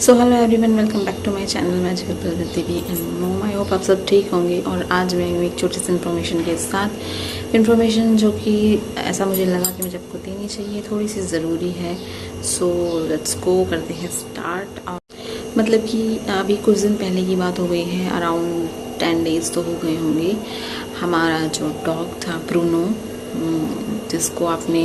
So hello everyone, welcome back to my channel magical plus TV and mom. I hope आप सब ठीक होंगे। और आज मैं एक छोटी सी इन्फॉर्मेशन के साथ इन्फॉर्मेशन जो कि ऐसा मुझे लगा कि मुझे आपको देनी चाहिए, थोड़ी सी ज़रूरी है। सो लेट्स गो, करते हैं स्टार्ट। मतलब कि अभी कुछ दिन पहले की बात हो गई है, अराउंड 10 डेज़ तो हो गए होंगे। हमारा जो डॉग था ब्रूनो, जिसको आपने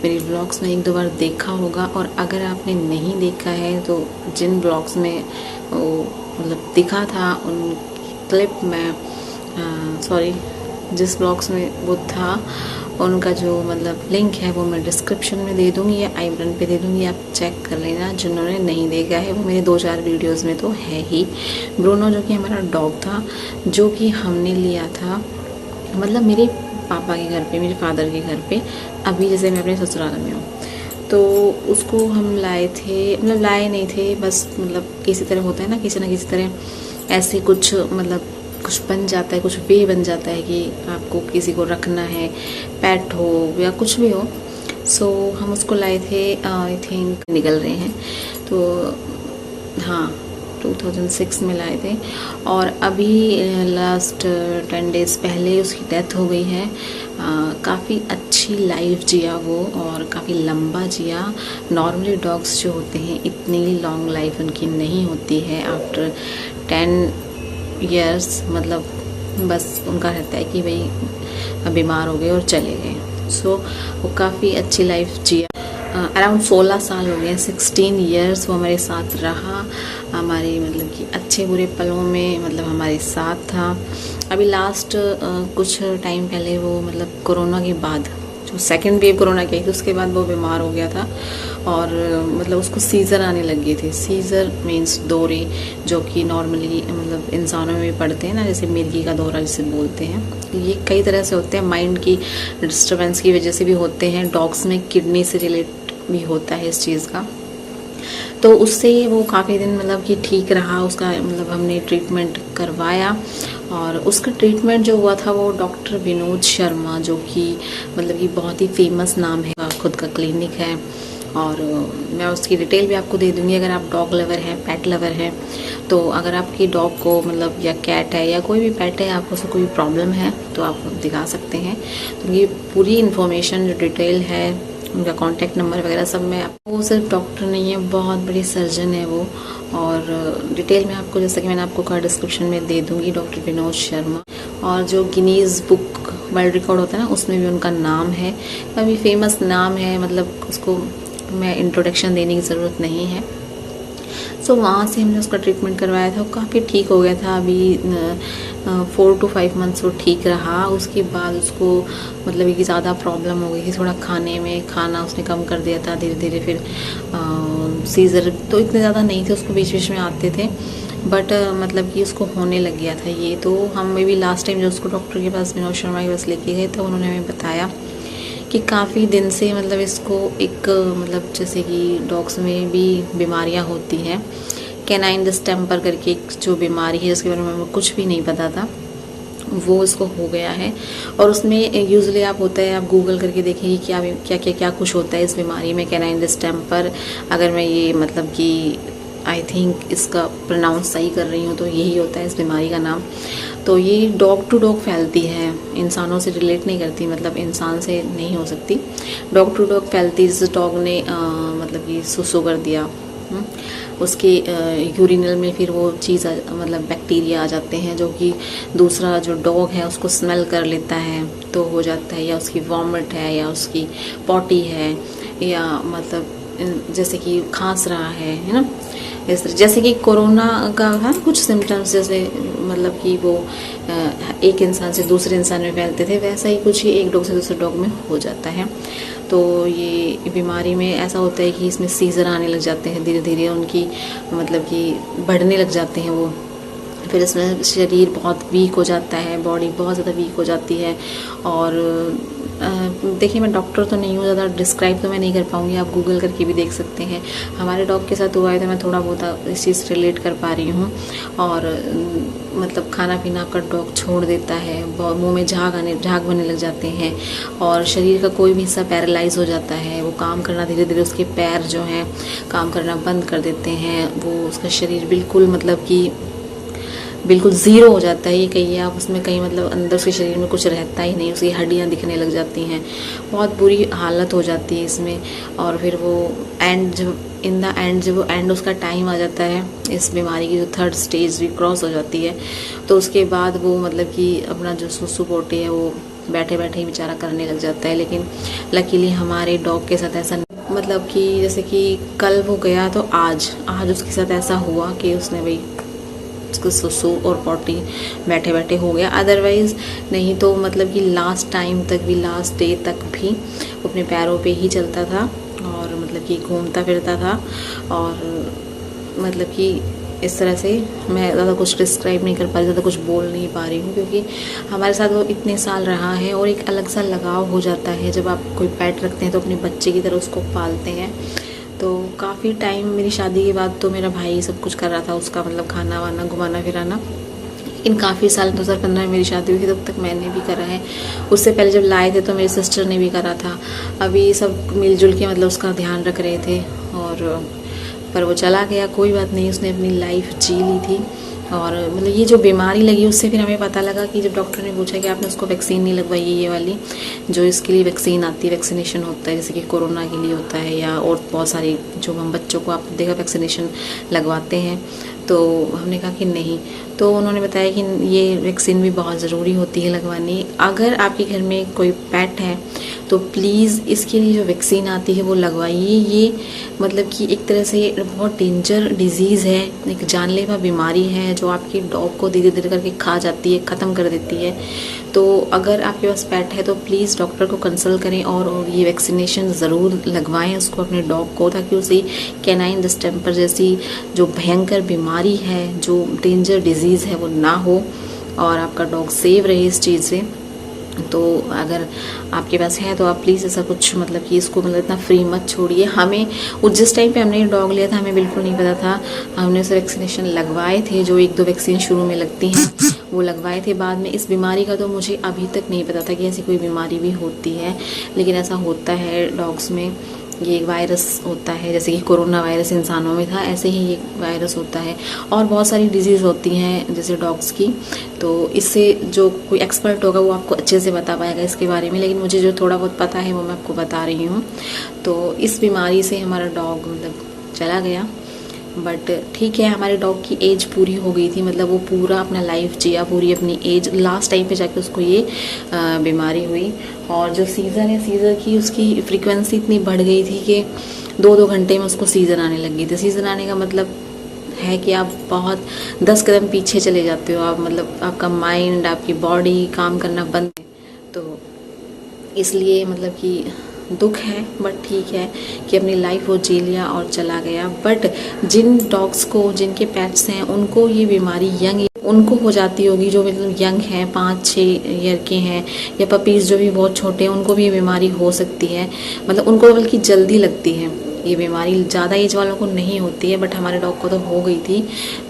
मेरे ब्लॉग्स में एक दो बार देखा होगा, और अगर आपने नहीं देखा है तो जिन ब्लॉग्स में वो मतलब दिखा था उन क्लिप में जिस ब्लॉग्स में वो था उनका जो मतलब लिंक है वो मैं डिस्क्रिप्शन में दे दूँगी या आई बटन पे दे दूँगी, आप चेक कर लेना। जिन्होंने नहीं देखा है वो मेरे 2-4 वीडियोस में तो है ही। ब्रूनो जो कि हमारा डॉग था, जो कि हमने लिया था मतलब मेरे पापा के घर पे, मेरे फादर के घर पे। अभी जैसे मैं अपने ससुराल में हूँ, तो उसको हम लाए थे, मतलब लाए नहीं थे, बस मतलब किसी तरह होता है ना किसी तरह ऐसे कुछ मतलब कुछ बन जाता है, कुछ वे बन जाता है कि आपको किसी को रखना है, पेट हो या कुछ भी हो। सो हम उसको लाए थे, आई थिंक निकल रहे हैं तो हाँ 2006 में लाए थे। और अभी लास्ट 10 डेज़ पहले उसकी डेथ हो गई है। काफ़ी अच्छी लाइफ जिया वो, और काफ़ी लंबा जिया। नॉर्मली डॉग्स जो होते हैं इतनी लॉन्ग लाइफ उनकी नहीं होती है। आफ्टर 10 ईयर्स मतलब बस उनका रहता है कि भाई बीमार हो गए और चले गए। सो वो काफ़ी अच्छी लाइफ जिया। अराउंड 16 साल हो गए, 16 ईयर्स वो हमारे साथ रहा। हमारे मतलब कि अच्छे बुरे पलों में मतलब हमारे साथ था। अभी लास्ट कुछ टाइम पहले वो मतलब कोरोना के बाद, जो सेकेंड वेव कोरोना की आई थी उसके बाद वो बीमार हो गया था। और मतलब उसको सीज़र आने लग गए थे। सीज़र मीन्स दौरे, जो कि नॉर्मली मतलब इंसानों में भी पड़ते हैं ना, जैसे मिर्गी का दौरा जिसे बोलते हैं। ये कई तरह से होते हैं, माइंड की डिस्टर्बेंस की वजह से भी होते हैं। डॉग्स में किडनी से रिलेट भी होता है इस चीज़ का। तो उससे वो काफ़ी दिन मतलब कि ठीक रहा। उसका मतलब हमने ट्रीटमेंट करवाया, और उसका ट्रीटमेंट जो हुआ था वो डॉक्टर विनोद शर्मा, जो कि मतलब कि बहुत ही फेमस नाम है, खुद का क्लिनिक है। और मैं उसकी डिटेल भी आपको दे दूँगी। अगर आप डॉग लवर हैं, पेट लवर हैं, तो अगर आपकी डॉग को मतलब या कैट है या कोई भी पेट है, आपको उसको कोई प्रॉब्लम है तो आप दिखा सकते हैं। तो ये पूरी इन्फॉर्मेशन जो डिटेल है, उनका कॉन्टैक्ट नंबर वगैरह सब मैं, वो सिर्फ डॉक्टर नहीं है, बहुत बड़ी सर्जन है वो। और डिटेल में आपको, जैसा कि मैंने आपको कहा, डिस्क्रिप्शन में दे दूँगी, डॉक्टर विनोद शर्मा। और जो गिनीज़ बुक वर्ल्ड रिकॉर्ड होता है ना, उसमें भी उनका नाम है, काफ़ी फेमस नाम है। मतलब उसको मैं इंट्रोडक्शन देने की ज़रूरत नहीं है। सो वहाँ से हमने उसका ट्रीटमेंट करवाया था, काफ़ी ठीक हो गया था। अभी 4 to 5 मंथ्स वो ठीक रहा। उसके बाद उसको मतलब कि ज़्यादा प्रॉब्लम हो गई थी थोड़ा खाने में, खाना उसने कम कर दिया था धीरे धीरे। फिर सीज़र तो इतने ज़्यादा नहीं थे, उसको बीच बीच में आते थे, बट मतलब कि उसको होने लग गया था ये। तो हम भी लास्ट टाइम जो उसको डॉक्टर के पास, विनोद शर्मा के पास लेके गए, तो उन्होंने हमें बताया कि काफ़ी दिन से मतलब इसको एक मतलब जैसे कि डॉग्स में भी बीमारियां होती हैं, कैनाइन डिस्टेम्पर करके एक जो बीमारी है जिसके बारे में हमें कुछ भी नहीं पता था, वो इसको हो गया है। और उसमें यूजुअली आप होता है, आप गूगल करके देखेंगे क्या क्या क्या क्या कुछ होता है इस बीमारी में, कैनाइन डिस्टेम्पर। अगर मैं ये मतलब कि आई थिंक इसका प्रोनाउंस सही कर रही हूँ तो यही होता है इस बीमारी का नाम। तो ये डॉग टू डॉग फैलती है, इंसानों से रिलेट नहीं करती, मतलब इंसान से नहीं हो सकती, डॉग टू डॉग फैलती। जिस डॉग ने मतलब कि सुसु कर दिया, उसके यूरिनल में फिर वो चीज़ मतलब बैक्टीरिया आ जाते हैं, जो कि दूसरा जो डॉग है उसको स्मेल कर लेता है तो हो जाता है, या उसकी वॉमिट है, या उसकी पॉटी है, या मतलब जैसे कि खांस रहा है ना, इस तरह। जैसे कि कोरोना का है कुछ सिम्टम्स, जैसे मतलब कि वो एक इंसान से दूसरे इंसान में फैलते थे, वैसा ही कुछ ही एक डॉग से दूसरे डॉग में हो जाता है। तो ये बीमारी में ऐसा होता है कि इसमें सीज़र आने लग जाते हैं धीरे धीरे, उनकी मतलब कि बढ़ने लग जाते हैं वो फिर इसमें शरीर बहुत वीक हो जाता है, बॉडी बहुत ज़्यादा वीक हो जाती है। और देखिए मैं डॉक्टर तो नहीं हूँ, ज़्यादा डिस्क्राइब तो मैं नहीं कर पाऊँगी, आप गूगल करके भी देख सकते हैं। हमारे डॉग के साथ हुआ है तो मैं थोड़ा बहुत इस चीज़ से रिलेट कर पा रही हूँ। और मतलब खाना पीना आपका डॉग छोड़ देता है, मुंह में झाग बनने लग जाते हैं, और शरीर का कोई भी हिस्सा पैरालाइज हो जाता है। वो काम करना धीरे धीरे, उसके पैर जो हैं काम करना बंद कर देते हैं। वो उसका शरीर बिल्कुल मतलब कि बिल्कुल ज़ीरो हो जाता है। ये कहिए आप, उसमें कहीं मतलब अंदर उसके शरीर में कुछ रहता ही नहीं, उसकी हड्डियाँ दिखने लग जाती हैं, बहुत बुरी हालत हो जाती है इसमें। और फिर वो जब एंड उसका टाइम आ जाता है इस बीमारी की, जो 3rd स्टेज भी क्रॉस हो जाती है, तो उसके बाद वो मतलब कि अपना जो सुसु पोटी है वो बैठे बैठे ही बेचारा करने लग जाता है। लेकिन लकीली हमारे डॉग के साथ ऐसा नहीं, मतलब कि जैसे कि कल वो गया तो आज उसके साथ ऐसा हुआ कि उसने भाई उसको सुसु और पॉटी बैठे बैठे हो गया। अदरवाइज़ नहीं तो मतलब कि लास्ट डे तक भी अपने पैरों पे ही चलता था, और मतलब कि घूमता फिरता था। और मतलब कि इस तरह से मैं ज़्यादा कुछ डिस्क्राइब नहीं कर पा रही, ज़्यादा कुछ बोल नहीं पा रही हूँ, क्योंकि हमारे साथ वो इतने साल रहा है। और एक अलग सा लगाव हो जाता है जब आप कोई पेट रखते हैं तो अपने बच्चे की तरह उसको पालते हैं। तो काफ़ी टाइम, मेरी शादी के बाद तो मेरा भाई सब कुछ कर रहा था उसका, मतलब खाना वाना, घुमाना फिराना। लेकिन काफ़ी साल 2015 में मेरी शादी हुई थी, तब तक मैंने भी करा है। उससे पहले जब लाए थे तो मेरी सिस्टर ने भी करा था। अभी सब मिलजुल के मतलब उसका ध्यान रख रहे थे। और पर वो चला गया, कोई बात नहीं, उसने अपनी लाइफ जी ली थी। और मतलब ये जो बीमारी लगी उससे फिर हमें पता लगा कि जब डॉक्टर ने पूछा कि आपने उसको वैक्सीन नहीं लगवाई, ये वाली जो इसके लिए वैक्सीन आती है, वैक्सीनेशन होता है, जैसे कि कोरोना के लिए होता है, या और बहुत सारी जो हम बच्चों को आप देखा वैक्सीनेशन लगवाते हैं। तो हमने कहा कि नहीं, तो उन्होंने बताया कि ये वैक्सीन भी बहुत ज़रूरी होती है लगवानी। अगर आपके घर में कोई पेट है तो प्लीज़ इसके लिए जो वैक्सीन आती है वो लगवाइए। ये मतलब कि एक तरह से बहुत डेंजर डिजीज़ है, एक जानलेवा बीमारी है जो आपके डॉग को धीरे धीरे करके खा जाती है, ख़त्म कर देती है। तो अगर आपके पास पेट है तो प्लीज़ डॉक्टर को कंसल्ट करें और ये वैक्सीनेशन ज़रूर लगवाएं उसको, अपने डॉग को, ताकि उसे कैनाइन डिस्टेंपर जैसी जो भयंकर बीमारी है, जो डेंजर डिजीज़ है, वो ना हो और आपका डॉग सेव रहे इस चीज़ से। तो अगर आपके पास है तो आप प्लीज़ ऐसा कुछ मतलब कि इसको मतलब इतना फ्री मत छोड़िए। हमें जिस टाइम पे हमने डॉग लिया था हमें बिल्कुल नहीं पता था, हमने उसे वैक्सीनेशन लगवाए थे, जो 1-2 वैक्सीन शुरू में लगती हैं वो लगवाए थे। बाद में इस बीमारी का तो मुझे अभी तक नहीं पता था कि ऐसी कोई बीमारी भी होती है, लेकिन ऐसा होता है डॉग्स में। ये एक वायरस होता है, जैसे कि कोरोना वायरस इंसानों में था, ऐसे ही ये वायरस होता है। और बहुत सारी डिजीज़ होती हैं जैसे डॉग्स की, तो इससे जो कोई एक्सपर्ट होगा वो आपको अच्छे से बता पाएगा इसके बारे में, लेकिन मुझे जो थोड़ा बहुत पता है वो मैं आपको बता रही हूँ। तो इस बीमारी से हमारा डॉग मतलब चला गया, बट ठीक है, हमारे डॉग की एज पूरी हो गई थी, मतलब वो पूरा अपना लाइफ जिया, पूरी अपनी एज, लास्ट टाइम पे जाके उसको ये बीमारी हुई। और जो सीज़र है, सीज़र की उसकी फ्रीक्वेंसी इतनी बढ़ गई थी कि 2-2 घंटे में उसको सीज़र आने लग गई थी। सीज़र आने का मतलब है कि आप बहुत 10 कदम पीछे चले जाते हो, आप मतलब आपका माइंड, आपकी बॉडी काम करना बंद है। तो इसलिए मतलब कि दुख है, बट ठीक है कि अपनी लाइफ वो जी लिया और चला गया। बट जिन डॉग्स को, जिनके पेट्स हैं, उनको ये बीमारी उनको हो जाती होगी, जो मतलब यंग हैं, 5-6 ईयर के हैं, या पपीज़ जो भी बहुत छोटे हैं, उनको भी ये बीमारी हो सकती है। मतलब उनको बल्कि जल्दी लगती है ये बीमारी, ज़्यादा एज वालों को नहीं होती है, बट हमारे डॉग को तो हो गई थी।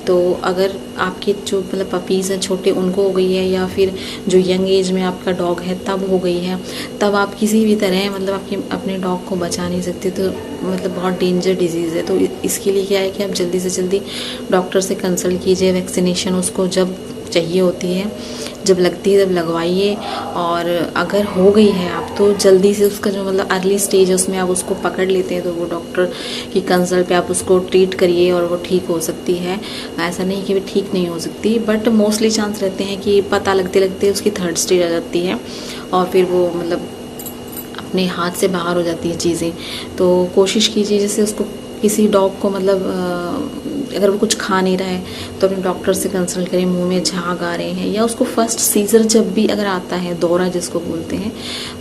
तो अगर आपके जो मतलब पपीज़ हैं छोटे, उनको हो गई है, या फिर जो यंग एज में आपका डॉग है तब हो गई है, तब आप किसी भी तरह मतलब अपने डॉग को बचा नहीं सकते। तो मतलब बहुत डेंजर डिजीज़ है। तो इसके लिए क्या है कि आप जल्दी से जल्दी डॉक्टर से कंसल्ट कीजिए। वैक्सीनेशन उसको जब चाहिए होती है, जब लगती है तब लगवाइए। और अगर हो गई है आप तो जल्दी से उसका जो मतलब अर्ली स्टेज है उसमें आप उसको पकड़ लेते हैं, तो वो डॉक्टर की कंसल्ट पे आप उसको ट्रीट करिए और वो ठीक हो सकती है। ऐसा नहीं कि वो ठीक नहीं हो सकती, बट मोस्टली चांस रहते हैं कि पता लगते लगते उसकी 3rd स्टेज आ जाती है और फिर वो मतलब अपने हाथ से बाहर हो जाती है चीज़ें। तो कोशिश कीजिए जैसे उसको, किसी डॉग को मतलब अगर वो कुछ खा नहीं रहा है तो अपने डॉक्टर से कंसल्ट करें। मुंह में झाग आ रहे हैं या उसको फर्स्ट सीजर जब भी अगर आता है, दौरा जिसको बोलते हैं,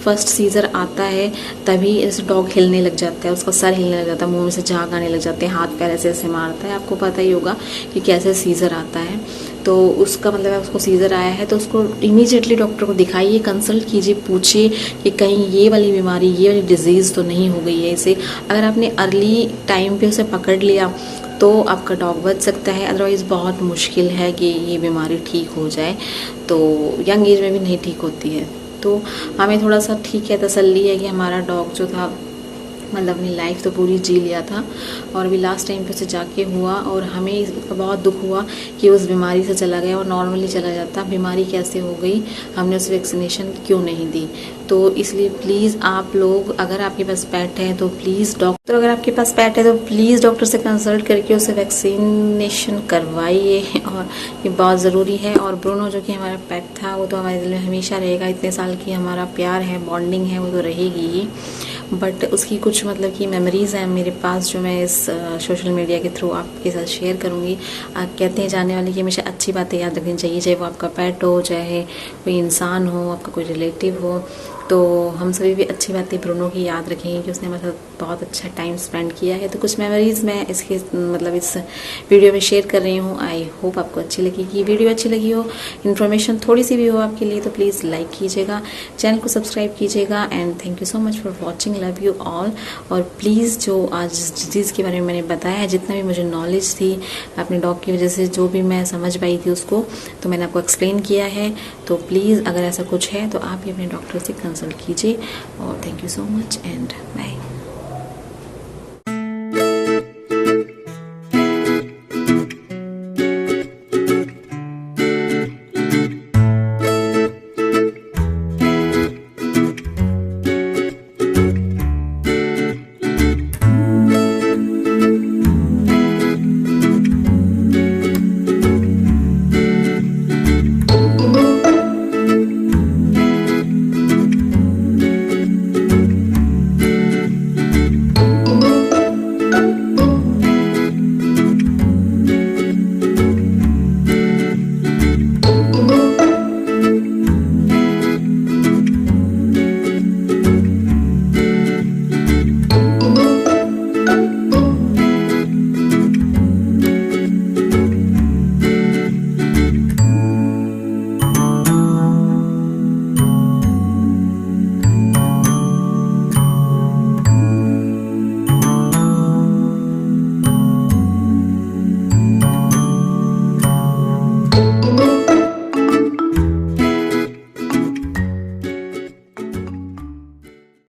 फर्स्ट सीजर आता है तभी ऐसे डॉग हिलने लग जाता है, उसका सर हिलने लग जाता है, मुंह में से झाग आने लग जाते हैं, हाथ पैर ऐसे ऐसे मारता है। आपको पता ही होगा कि कैसे सीजर आता है। तो उसका मतलब है उसको सीजर आया है तो उसको इमीडिएटली डॉक्टर को दिखाइए, कंसल्ट कीजिए, पूछिए कि कहीं ये वाली बीमारी, ये वाली डिजीज़ तो नहीं हो गई है इसे। अगर आपने अर्ली टाइम पे उसे पकड़ लिया तो आपका डॉग बच सकता है, अदरवाइज़ बहुत मुश्किल है कि ये बीमारी ठीक हो जाए। तो यंग एज में भी नहीं ठीक होती है। तो हमें थोड़ा सा ठीक है, तसल्ली है कि हमारा डॉग जो था मतलब अपनी लाइफ तो पूरी जी लिया था और अभी लास्ट टाइम पे उसे जाके हुआ और हमें इसका बहुत दुख हुआ कि उस बीमारी से चला गया और नॉर्मली चला जाता। बीमारी कैसे हो गई, हमने उसे वैक्सीनेशन क्यों नहीं दी। तो इसलिए प्लीज़ आप लोग, अगर आपके पास पेट है तो प्लीज़ डॉक्टर, अगर आपके पास पेट है तो प्लीज़ डॉक्टर से कंसल्ट करके उसे वैक्सीनेशन करवाइए और ये बहुत ज़रूरी है। और ब्रूनो जो कि हमारा पेट था वो तो हमारे दिल में हमेशा रहेगा, इतने साल की हमारा प्यार है, बॉन्डिंग है, वो तो रहेगी ही। बट उसकी कुछ मतलब कि मेमोरीज़ हैं मेरे पास जो मैं इस सोशल मीडिया के थ्रू आपके साथ शेयर करूँगी। आप कहते हैं जाने वाले कि हमेशा अच्छी बातें याद रखनी चाहिए, चाहे वो आपका पेट हो, चाहे कोई इंसान हो, आपका कोई रिलेटिव हो। तो हम सभी भी अच्छी बातें ब्रूनो की याद रखेंगे कि उसने हमारे साथ बहुत अच्छा टाइम स्पेंड किया है। तो कुछ मेमोरीज़ मैं इसके मतलब इस वीडियो में शेयर कर रही हूँ। आई होप आपको अच्छी लगेगी। वीडियो अच्छी लगी हो, इन्फॉर्मेशन थोड़ी सी भी हो आपके लिए, तो प्लीज़ लाइक कीजिएगा, चैनल को सब्सक्राइब कीजिएगा। And thank you so much for watching, love you all. और प्लीज़ जो आज जिस चीज़ के बारे में मैंने बताया है, जितना भी मुझे नॉलेज थी अपने डॉग की वजह से, जो भी मैं समझ पाई थी उसको, तो मैंने आपको एक्सप्लेन किया है। तो प्लीज़ अगर ऐसा कुछ है तो आप भी अपने डॉक्टर से कंसल्ट कीजिए। और thank you so much and bye.